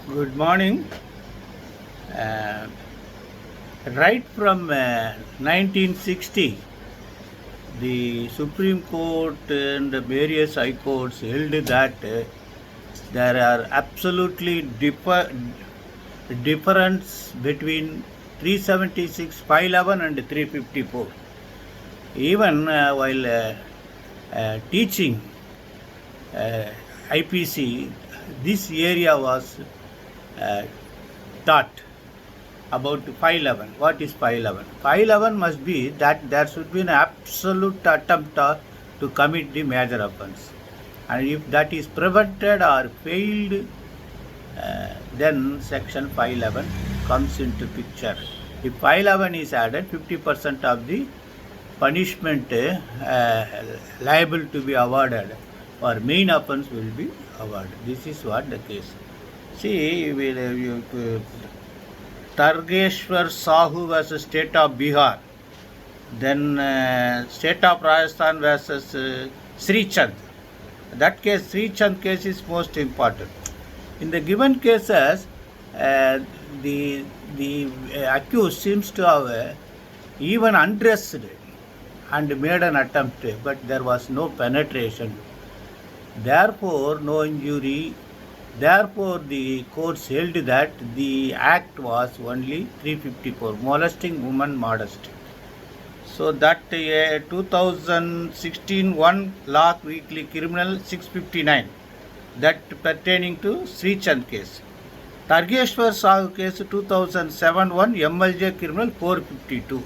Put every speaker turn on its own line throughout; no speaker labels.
Good morning. Uh, right from 1960, the Supreme Court and the various high courts held that there are absolutely difference between 376, 511 and 354. Even while teaching uh, IPC, this area was uh, taught about 511. What is 511? 511 must be that there should be an absolute attempt to commit the major offense. And if that is prevented or failed, then section 511 comes into picture. If 511 is added, 50% of the punishment liable to be awarded for main offense will be awarded. This is what the case. See, Targeshwar Sahu versus State of Bihar, then State of Rajasthan versus Sri Chand. That case, Sri Chand case is most important. In the given cases, the accused seems to have even undressed and made an attempt, but there was no penetration. Therefore, no injury. Therefore, the courts held that the act was only 354, molesting woman modesty. So that 2016 one law weekly criminal 659, that pertaining to Sri Chand case. Targeshwar Sahu case 2007 one MLJ criminal 452.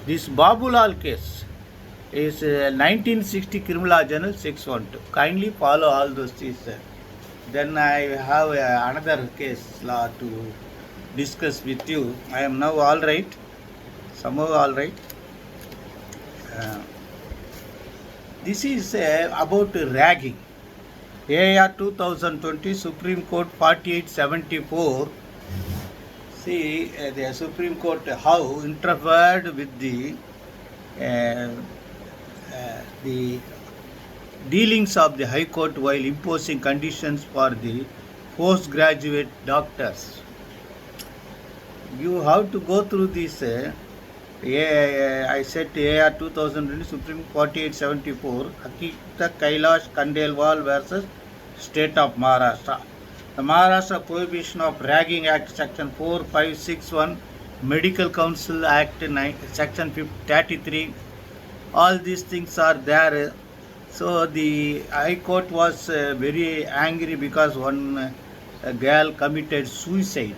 This Babulal case is 1960 criminal law journal 612. Kindly follow all those things. Then I have another case law to discuss with you. I am now all right, somehow all right. This is about ragging. AR 2020 Supreme Court 4874. See, the Supreme Court how interfered with the dealings of the High Court while imposing conditions for the postgraduate doctors. You have to go through this. I said AR 2020 Supreme 4874 Akita Kailash Kandelwal versus State of Maharashtra. The Maharashtra Prohibition of Ragging Act Section 4561, Medical Council Act Section 33. All these things are there. So the High Court was very angry because one girl committed suicide.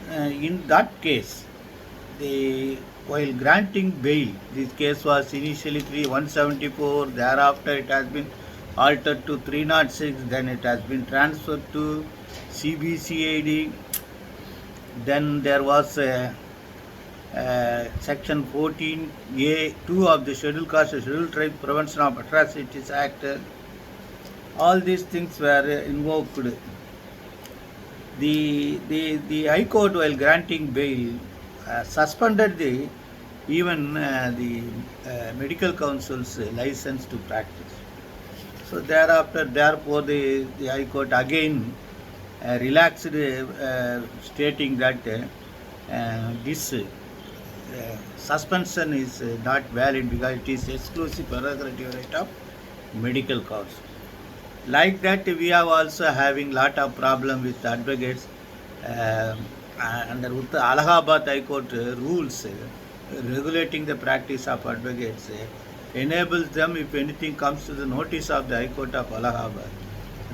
In that case, while granting bail, this case was initially 174, thereafter it has been altered to 306, then it has been transferred to CBCID, then there was Section 14A2 of the Scheduled Caste and Scheduled Tribe Prevention of Atrocities Act. All these things were invoked. The High Court, while granting bail, suspended the Medical Council's license to practice. So therefore, the High Court again relaxed, stating that this suspension is not valid because it is exclusive prerogative right of Medical Council. Like that, we are also having lot of problem with advocates under Allahabad High Court rules regulating the practice of advocates enables them, if anything comes to the notice of the High Court of Allahabad,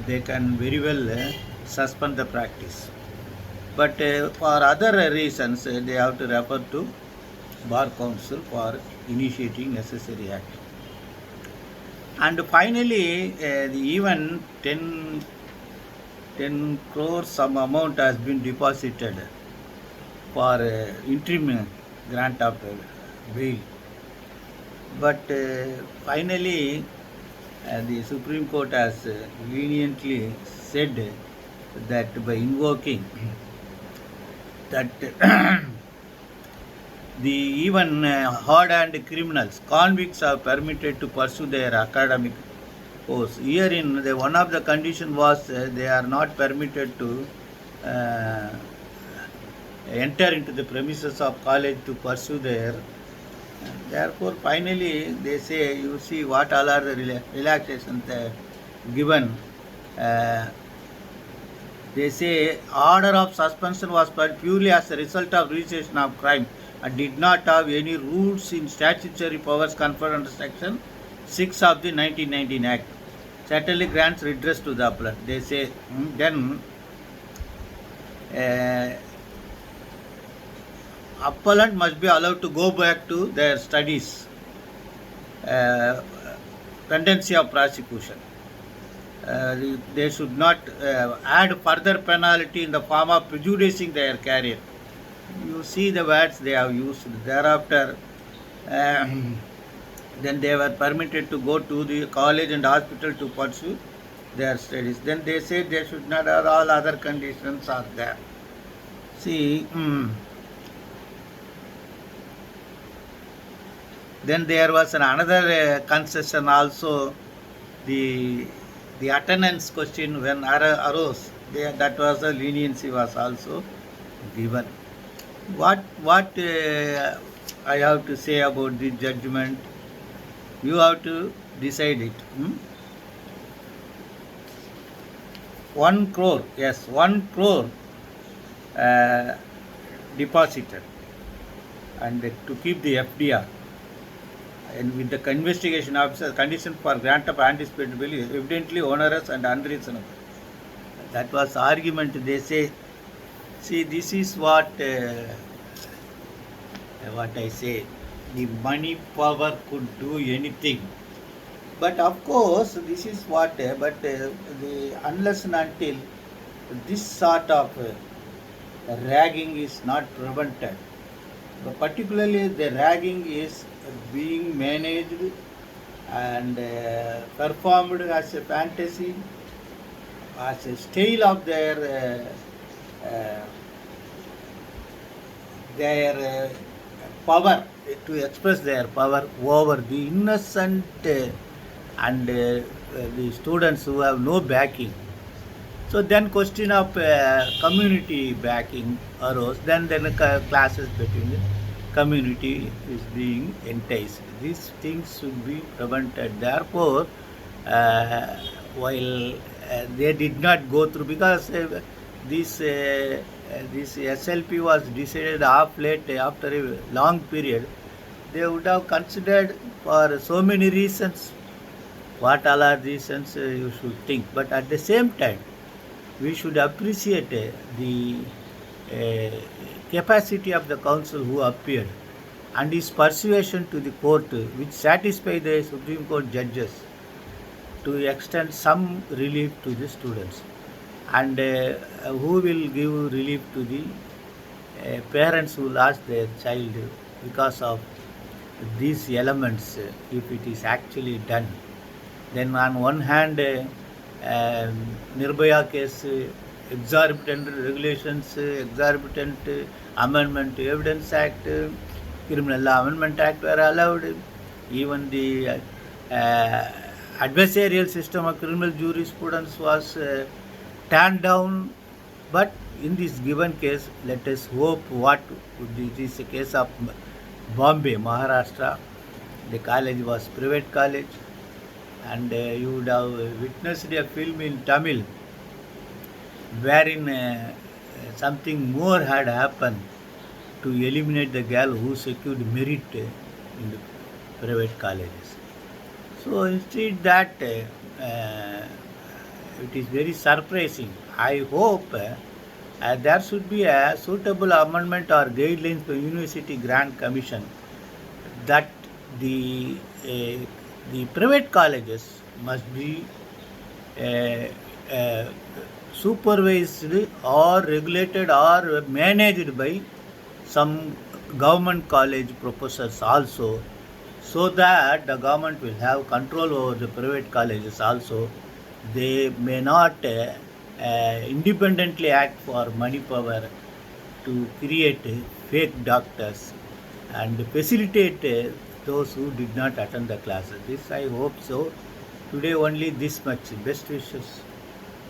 they can very well suspend the practice. But for other reasons, they have to refer to Bar Council for initiating necessary action. And finally, even 10 crores some amount has been deposited for interim grant of bail. But finally, the Supreme Court has leniently said that by invoking that the even hard-hand criminals, convicts are permitted to pursue their academic course. Here in the one of the condition was they are not permitted to uh, enter into the premises of college to pursue their. Therefore, finally, they say, you see what all are the relaxations given. Uh, they say order of suspension was purely as a result of realization of crime and did not have any rules in statutory powers conferred under Section 6 of the 1919 Act. Certainly grants redress to the appellant. They say then appellant must be allowed to go back to their studies, tendency of prosecution. They should not add further penalty in the form of prejudicing their career. You see the words they have used. Thereafter, then they were permitted to go to the college and hospital to pursue their studies. Then they say they should not have all other conditions are there. See, then there was another concession also, the attendance question when arose, that was a leniency was also given. What I have to say about the judgment? You have to decide it. 1 crore, yes, 1 crore deposited, and to keep the FDR. And with the investigation officer, condition for grant of anticipated bail is evidently onerous and unreasonable. That was argument. They say, see, this is what I say. The money power could do anything. But of course, this is what. But unless and until this sort of ragging is not prevented, but particularly the ragging is being managed and performed as a fantasy, as a style of their power, to express their power over the innocent and the students who have no backing. So then question of community backing arose. Then classes between the community is being enticed. These things should be prevented. Therefore, while they did not go through, because this SLP was decided off late after a long period, they would have considered for so many reasons. What all are reasons you should think. But at the same time, we should appreciate the capacity of the counsel who appeared and his persuasion to the court, which satisfied the Supreme Court judges to extend some relief to the students, and who will give relief to the parents who lost their child because of these elements, if it is actually done. Then on one hand, Nirbhaya case, exorbitant regulations, exorbitant Amendment to Evidence Act, Criminal Law Amendment Act were allowed. Even the adversarial system of criminal jurisprudence was turned down. But in this given case, let us hope what it is a case of Bombay, Maharashtra. The college was private college, and you would have witnessed a film in Tamil wherein something more had happened to eliminate the girl who secured merit in the private colleges. So instead that it is very surprising. I hope there should be a suitable amendment or guidelines for University Grant Commission that the private colleges must be supervised or regulated or managed by some government college professors also, so that the government will have control over the private colleges also. They may not independently act for money power to create fake doctors and facilitate those who did not attend the classes. This I hope so. Today only this much. Best wishes.